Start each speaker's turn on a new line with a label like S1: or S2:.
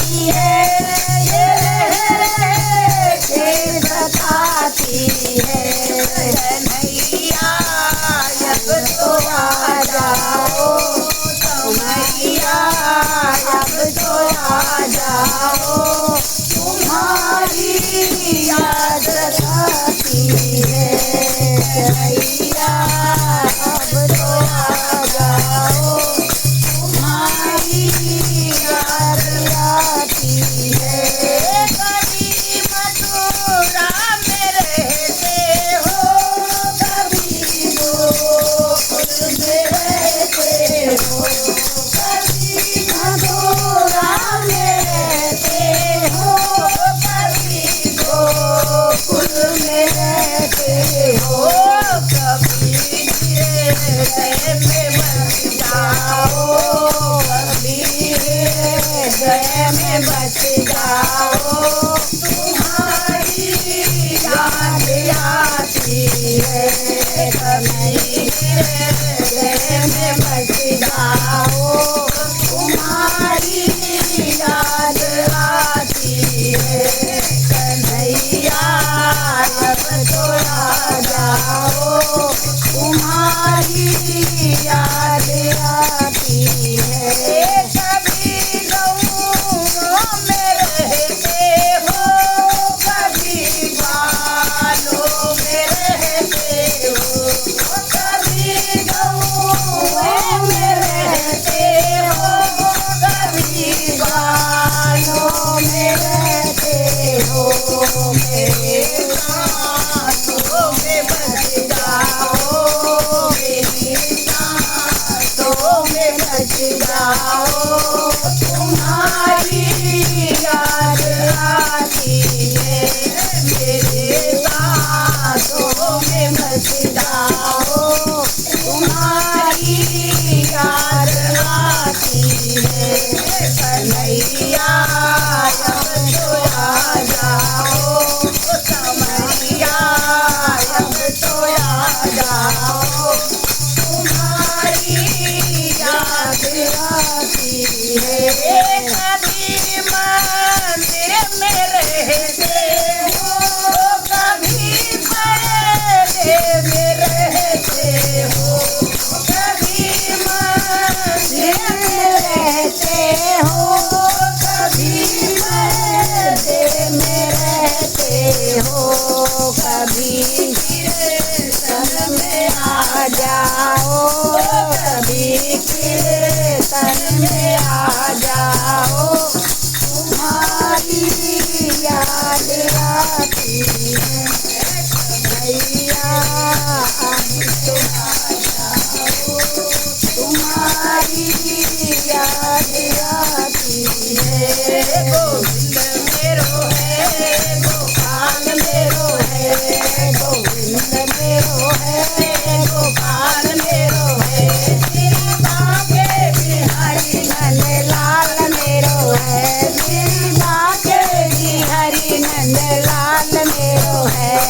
S1: है ये के सताती है। कन्हैया अब तो आ जाओ कन्हैया अब तो आ जाओ तुम्हारी याद आती है। कन्हैया अब तो आ जाओ तुम्हारी याद आती है। कभी मथुरा में रहते हो कभी गोकुल में रहते हो। कभी मथुरा में रहते हो कभी गोकुल में रहते हो। कभी हृदय में बस जाओ कभी हृदय में बस जाओ तुम्हारी याद आती है। कभी हृदय में बस जाओ तुम्हारी याद आती है। कन्हैया अब तो आ जाओ तुम्हारी याद आती है। कभी गाँव में रहते हो कभी बालों में रहते हो। कभी गाँव में रहते हो कभी बालों में रहते हो। मेरे सांसों में बस जाओ मेरी सांसों में बस जाओ तुम्हारी याद आती है। मेरे सांसों में बस जाओ तुम्हारी याद आती है। कन्हैया अब तो आ जाओ कन्हैया अब तो आ जाओ तुम्हारी याद आती है। कभी मंदिर में रहते हो कभी पर्दे में रहते हो। कभी मंदिर में रहते हो कभी पर्दे में रहते हो। कभी कीर्तन में आ जाओ कभी कीर्तन में आ जाओ तुम्हारी याद आती है। कन्हैया अब तो आ जाओ तुम्हारी याद आती है। गोविंद मेरो है गोपाल मेरो है गोविंद मेरो है गोपाल मेरो है। श्री बांके बिहारी नंद लाल मेरो है। श्री बांके बिहारी नंद लाल मेरो है।